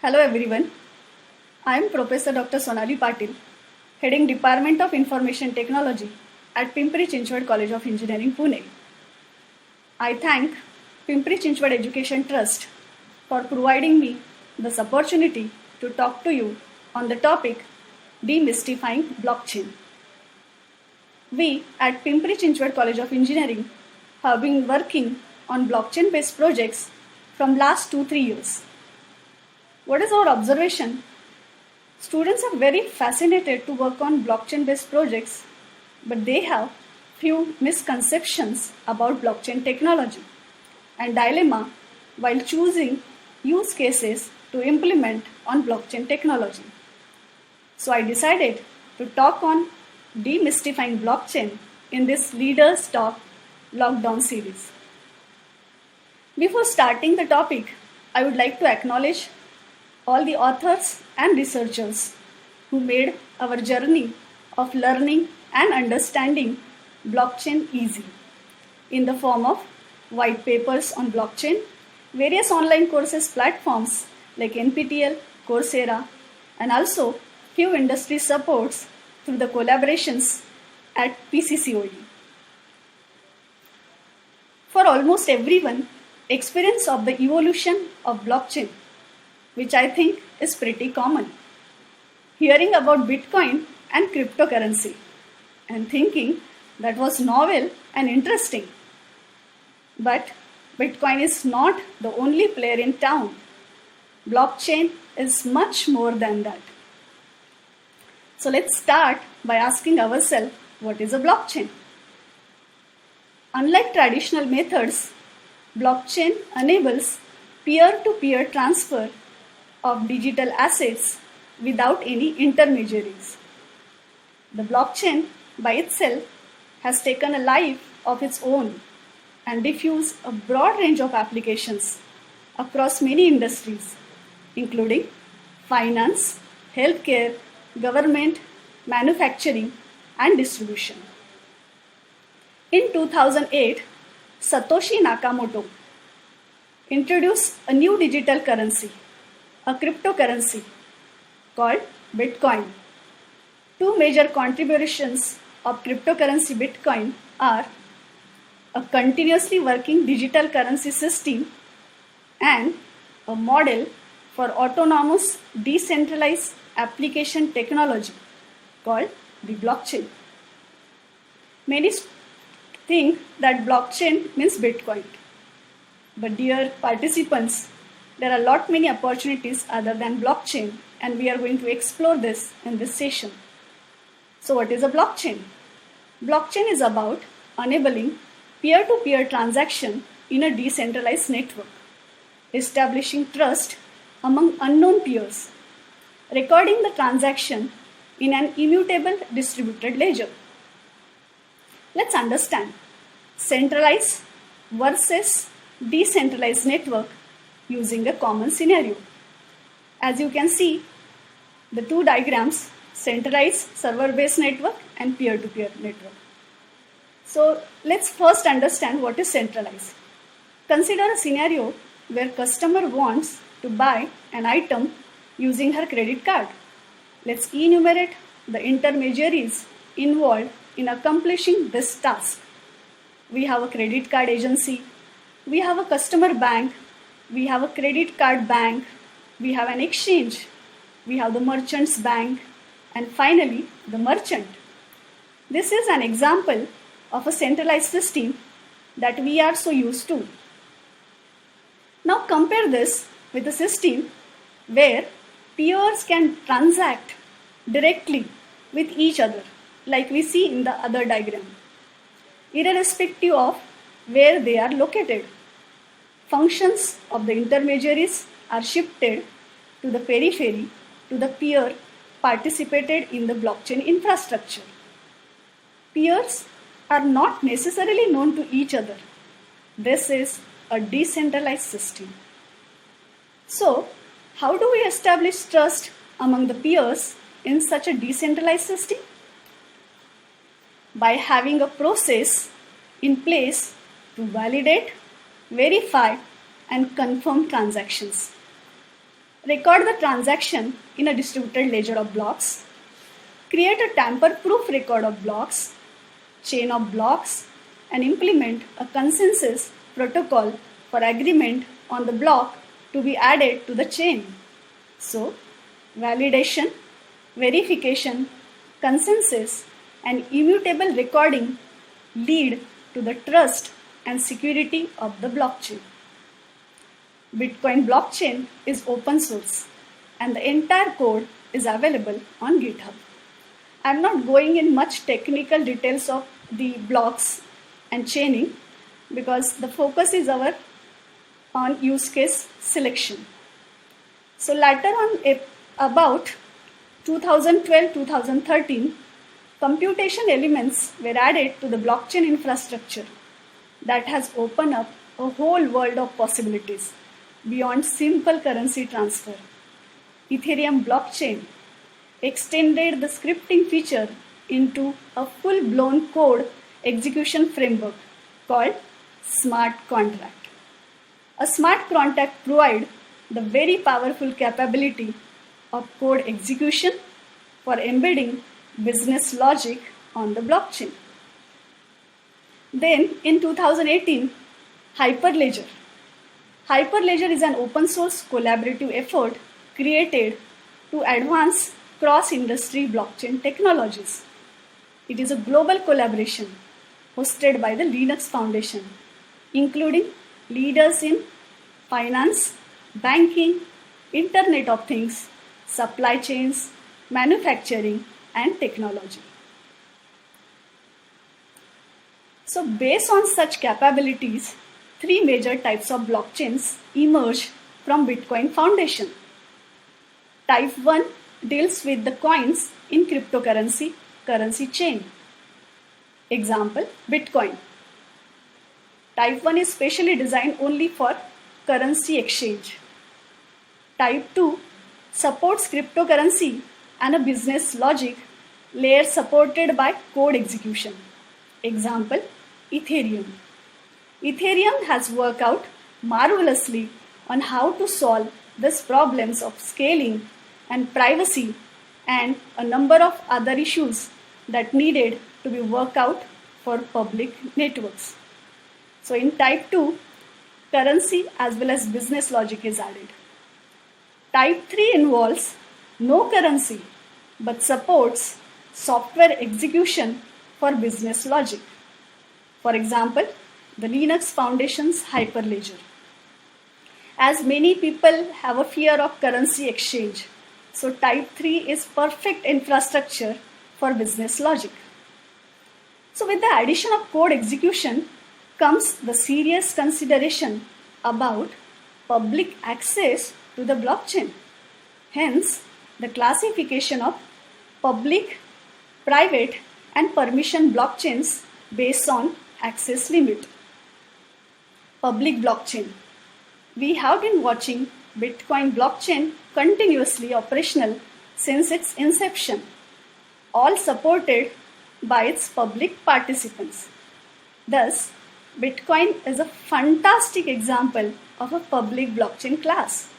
Hello everyone. I am Professor Dr. Sonali Patil, heading Department of Information Technology at Pimpri Chinchwad College of Engineering, Pune. I thank Pimpri Chinchwad Education Trust for providing me this opportunity to talk to you on the topic Demystifying Blockchain. We at Pimpri Chinchwad College of Engineering have been working on blockchain-based projects from last 2-3 years. What is our observation? Students are very fascinated to work on blockchain-based projects, but they have few misconceptions about blockchain technology and dilemma while choosing use cases to implement on blockchain technology. So I decided to talk on demystifying blockchain in this Leaders Talk Lockdown series. Before starting the topic, I would like to acknowledge all the authors and researchers who made our journey of learning and understanding blockchain easy in the form of white papers on blockchain, various online courses platforms like NPTEL, Coursera, and also few industry supports through the collaborations at PCCOE. For almost everyone, experience of the evolution of blockchain, which I think is pretty common. Hearing about Bitcoin and cryptocurrency and thinking that was novel and interesting. But Bitcoin is not the only player in town. Blockchain is much more than that. So let's start by asking ourselves, what is a blockchain? Unlike traditional methods, blockchain enables peer-to-peer transfer of digital assets without any intermediaries. The blockchain by itself has taken a life of its own and diffused a broad range of applications across many industries, including finance, healthcare, government, manufacturing, and distribution. In 2008, Satoshi Nakamoto introduced a new digital currency, a cryptocurrency called Bitcoin. Two major contributions of cryptocurrency Bitcoin are a continuously working digital currency system and a model for autonomous decentralized application technology called the blockchain. Many think that blockchain means Bitcoin. But dear participants, there are a lot many opportunities other than blockchain, and we are going to explore this in this session. So what is a blockchain? Blockchain is about enabling peer-to-peer transaction in a decentralized network, establishing trust among unknown peers, recording the transaction in an immutable distributed ledger. Let's understand centralized versus decentralized network using a common scenario. As you can see, the two diagrams, centralized server-based network and peer-to-peer network. So let's first understand what is centralized. Consider a scenario where customer wants to buy an item using her credit card. Let's enumerate the intermediaries involved in accomplishing this task. We have a credit card agency, we have a customer bank, we have a credit card bank, we have an exchange, we have the merchant's bank, and finally the merchant. This is an example of a centralized system that we are so used to. Now compare this with a system where peers can transact directly with each other, like we see in the other diagram, irrespective of where they are located. Functions of the intermediaries are shifted to the periphery to the peer participated in the blockchain infrastructure. Peers are not necessarily known to each other. This is a decentralized system. So, how do we establish trust among the peers in such a decentralized system? By having a process in place to validate, verify, and confirm transactions. Record the transaction in a distributed ledger of blocks. Create a tamper-proof record of blocks, chain of blocks, and implement a consensus protocol for agreement on the block to be added to the chain. So, validation, verification, consensus, and immutable recording lead to the trust and security of the blockchain. Bitcoin blockchain is open source and the entire code is available on GitHub. I'm not going in much technical details of the blocks and chaining because the focus is on use case selection. So later on, about 2012-2013, computation elements were added to the blockchain infrastructure that has opened up a whole world of possibilities beyond simple currency transfer. Ethereum blockchain extended the scripting feature into a full-blown code execution framework called smart contract. A smart contract provides the very powerful capability of code execution for embedding business logic on the blockchain. Then in 2018, Hyperledger. Hyperledger is an open source collaborative effort created to advance cross-industry blockchain technologies. It is a global collaboration hosted by the Linux Foundation, including leaders in finance, banking, Internet of Things, supply chains, manufacturing, and technology. So based on such capabilities, three major types of blockchains emerge from Bitcoin Foundation. Type 1 deals with the coins in cryptocurrency currency chain. Example, Bitcoin. Type 1 is specially designed only for currency exchange. Type 2 supports cryptocurrency and a business logic layer supported by code execution. Example, Ethereum. Ethereum has worked out marvelously on how to solve these problems of scaling and privacy and a number of other issues that needed to be worked out for public networks. So in type 2, currency as well as business logic is added. Type 3 involves no currency but supports software execution for business logic. For example, the Linux Foundation's Hyperledger. As many people have a fear of currency exchange, so type 3 is perfect infrastructure for business logic. So with the addition of code execution comes the serious consideration about public access to the blockchain. Hence, the classification of public, private, and permission blockchains based on access limit. Public blockchain. We have been watching Bitcoin blockchain continuously operational since its inception, all supported by its public participants. Thus, Bitcoin is a fantastic example of a public blockchain class.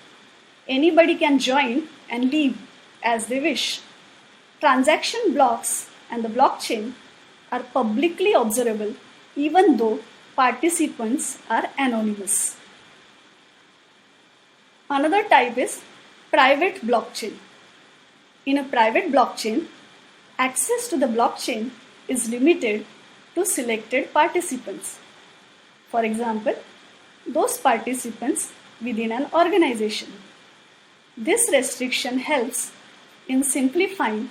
Anybody can join and leave as they wish. Transaction blocks and the blockchain are publicly observable even though participants are anonymous. Another type is private blockchain. In a private blockchain, access to the blockchain is limited to selected participants. For example, those participants within an organization. This restriction helps in simplifying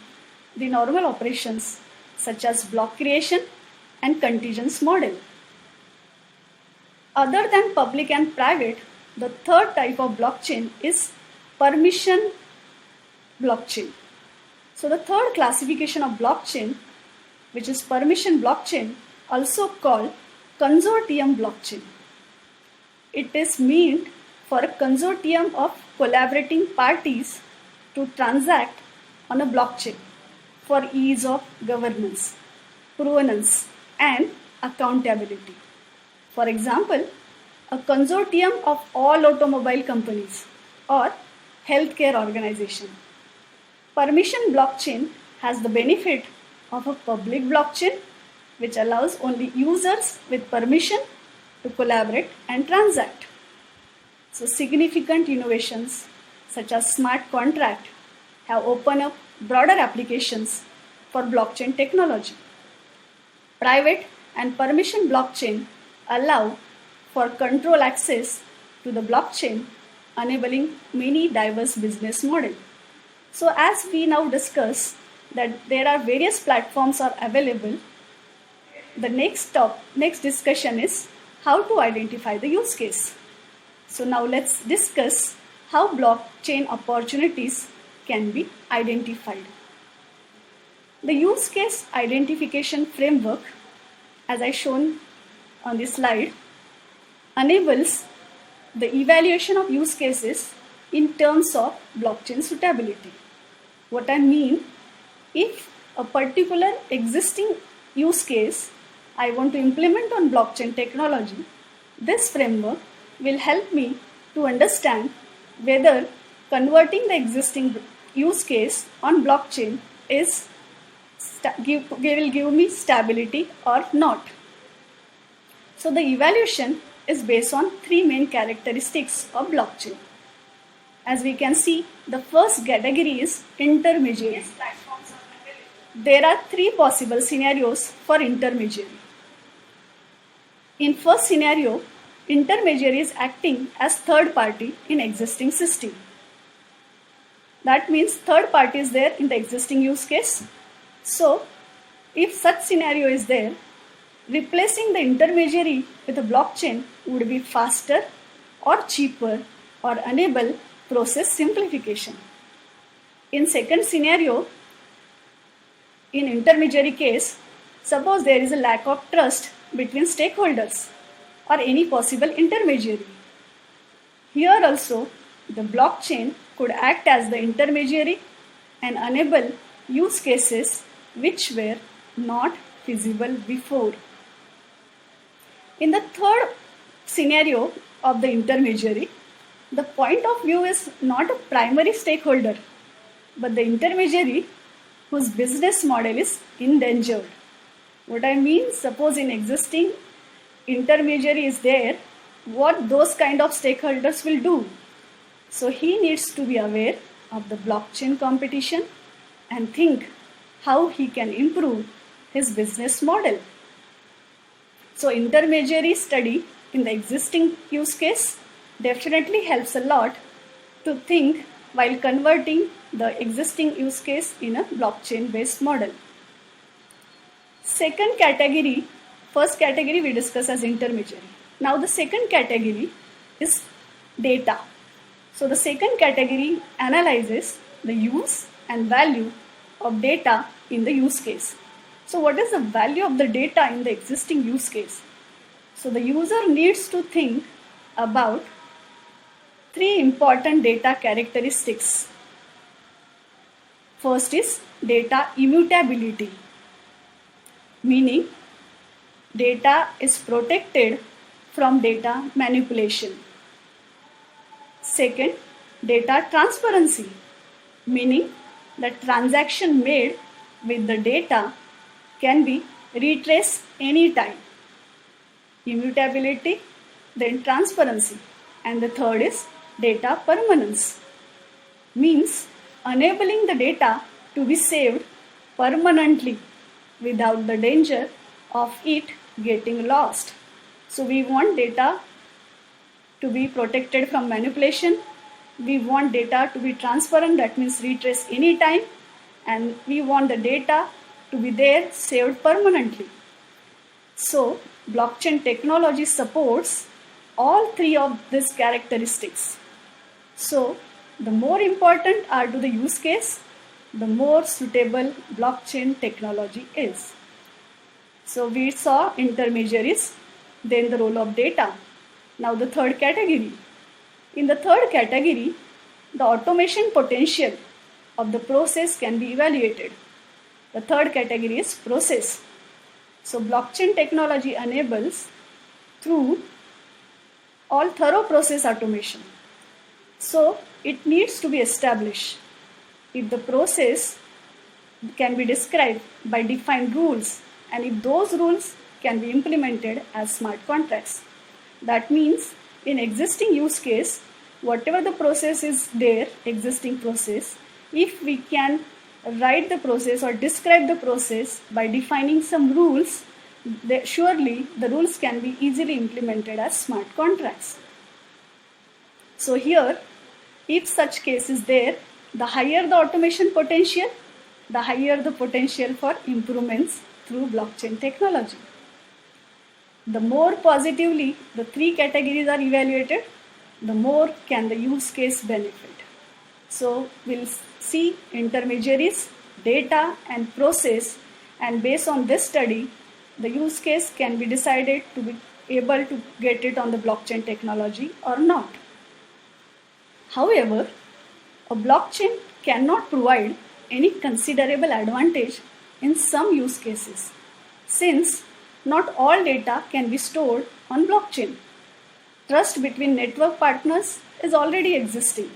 the normal operations such as block creation and contingence model. Other than public and private, the third type of blockchain is permission blockchain. So the third classification of blockchain, which is permission blockchain, also called consortium blockchain. It is meant for a consortium of collaborating parties to transact on a blockchain for ease of governance, provenance, and accountability. For example, a consortium of all automobile companies or healthcare organization. Permission blockchain has the benefit of a public blockchain which allows only users with permission to collaborate and transact. So significant innovations such as smart contract have opened up broader applications for blockchain technology. Private and permission blockchain allow for control access to the blockchain, enabling many diverse business models. So as we now discuss that there are various platforms are available, the next discussion is how to identify the use case. So now let's discuss how blockchain opportunities can be identified. The use case identification framework, as I shown on this slide, enables the evaluation of use cases in terms of blockchain suitability. What I mean, if a particular existing use case I want to implement on blockchain technology, this framework will help me to understand whether converting the existing use case on blockchain will give me stability or not. So the evaluation is based on three main characteristics of blockchain. As we can see, the first category is intermediary. There are three possible scenarios for intermediary. In first scenario, intermediary is acting as third party in existing system. That means third party is there in the existing use case. So, if such scenario is there, replacing the intermediary with a blockchain would be faster or cheaper or enable process simplification. In second scenario, in intermediary case, suppose there is a lack of trust between stakeholders or any possible intermediary. Here also, the blockchain could act as the intermediary and enable use cases which were not feasible before. In the third scenario of the intermediary, the point of view is not a primary stakeholder, but the intermediary whose business model is endangered. What I mean, suppose in existing intermediary is there, what those kind of stakeholders will do. So he needs to be aware of the blockchain competition and think how he can improve his business model. So intermediary study in the existing use case definitely helps a lot to think while converting the existing use case in a blockchain based model. Second category, first category we discuss as intermediary. Now the second category is data. So the second category analyzes the use and value of data in the use case. So what is the value of the data in the existing use case? So the user needs to think about three important data characteristics. First is data immutability, meaning data is protected from data manipulation. Second, data transparency, meaning the transaction made with the data can be retraced anytime. Immutability, then transparency. And the third is data permanence, means enabling the data to be saved permanently without the danger of it getting lost. So we want data to be protected from manipulation. We want data to be transparent, that means retrace anytime, and we want the data to be there saved permanently. So blockchain technology supports all three of these characteristics. So the more important are to the use case, the more suitable blockchain technology is. So we saw intermediaries, then the role of data. Now the third category. In the third category, the automation potential of the process can be evaluated. The third category is process. So blockchain technology enables through all thorough process automation. So it needs to be established. If the process can be described by defined rules, and if those rules can be implemented as smart contracts. That means in existing use case, whatever the process is there, existing process, if we can write the process or describe the process by defining some rules, surely the rules can be easily implemented as smart contracts. So here, if such case is there, the higher the automation potential, the higher the potential for improvements through blockchain technology. The more positively the three categories are evaluated, the more can the use case benefit. So we'll see intermediaries, data and process, and based on this study, the use case can be decided to be able to get it on the blockchain technology or not. However, a blockchain cannot provide any considerable advantage in some use cases, since not all data can be stored on blockchain. Trust between network partners is already existing,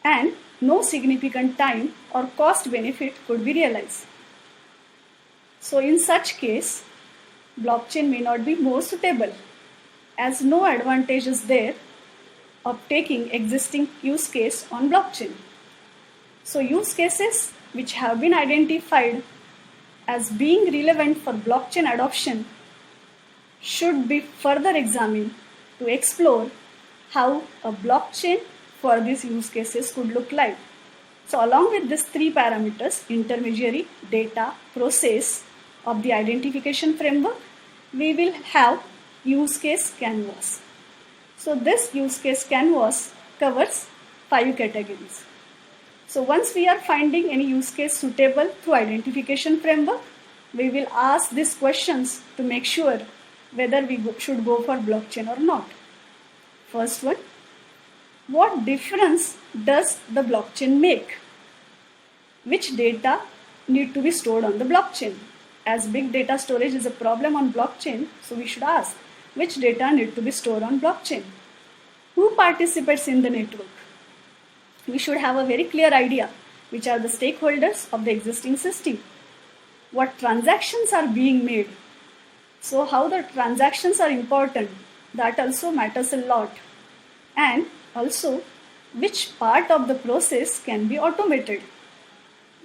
and no significant time or cost benefit could be realized. So in such case, blockchain may not be more suitable, as no advantage is there of taking existing use case on blockchain. So use cases which have been identified as being relevant for blockchain adoption should be further examined to explore how a blockchain for these use cases could look like. So along with these three parameters, intermediary, data, process of the identification framework, we will have use case canvas. So this use case canvas covers 5 categories. So once we are finding any use case suitable through identification framework, we will ask these questions to make sure whether we should go for blockchain or not. First one, what difference does the blockchain make? Which data need to be stored on the blockchain? As big data storage is a problem on blockchain, so we should ask which data need to be stored on blockchain. Who participates in the network? We should have a very clear idea which are the stakeholders of the existing system. What transactions are being made? So how the transactions are important, that also matters a lot. And also which part of the process can be automated,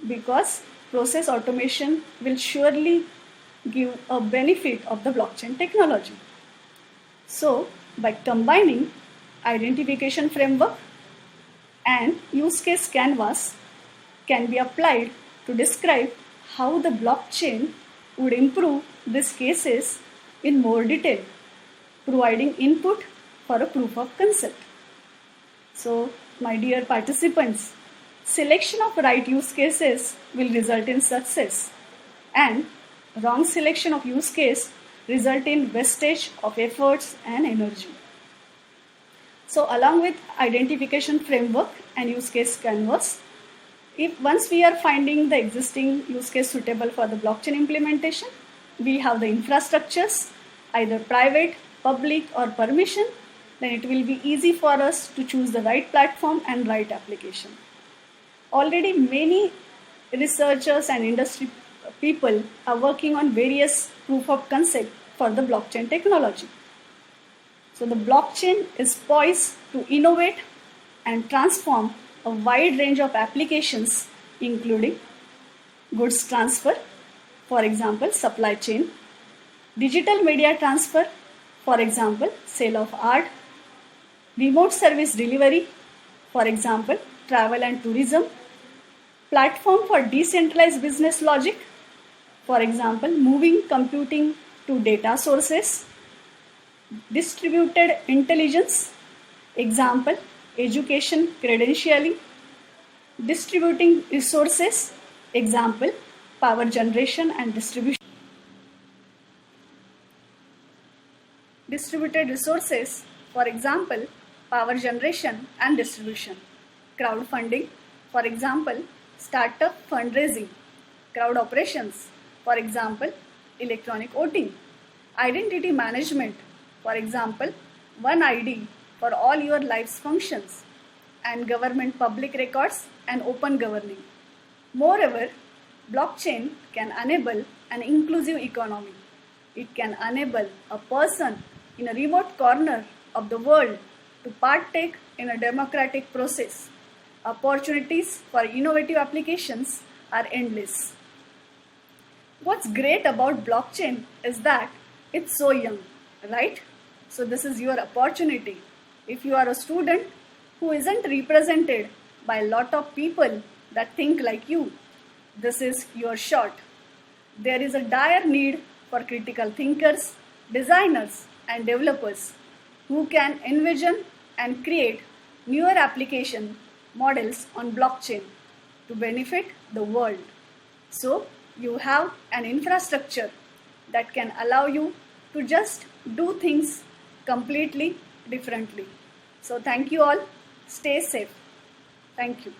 because process automation will surely give a benefit of the blockchain technology. So by combining identification framework and use case canvas can be applied to describe how the blockchain would improve these cases in more detail, providing input for a proof of concept. So, my dear participants, selection of right use cases will result in success, and wrong selection of use case result in wastage of efforts and energy. So along with identification framework and use case canvas, if once we are finding the existing use case suitable for the blockchain implementation, we have the infrastructures, either private, public or permission, then it will be easy for us to choose the right platform and right application. Already many researchers and industry people are working on various proof of concept for the blockchain technology. So the blockchain is poised to innovate and transform a wide range of applications, including goods transfer, for example, supply chain, digital media transfer, for example, sale of art, remote service delivery, for example, travel and tourism, platform for decentralized business logic, for example, moving computing to data sources, distributed intelligence, example, education credentialing, distributing resources, example, power generation and distribution. Distributed resources, for example, power generation and distribution. Crowdfunding, for example, startup fundraising. Crowd operations, for example, electronic voting. Identity management, for example, one ID for all your life's functions, and government public records and open governing. Moreover, blockchain can enable an inclusive economy. It can enable a person in a remote corner of the world to partake in a democratic process. Opportunities for innovative applications are endless. What's great about blockchain is that it's so young, right? So this is your opportunity. If you are a student who isn't represented by a lot of people that think like you, this is your shot. There is a dire need for critical thinkers, designers, and developers who can envision and create newer application models on blockchain to benefit the world. So you have an infrastructure that can allow you to just do things completely differently. So thank you all. Stay safe. Thank you.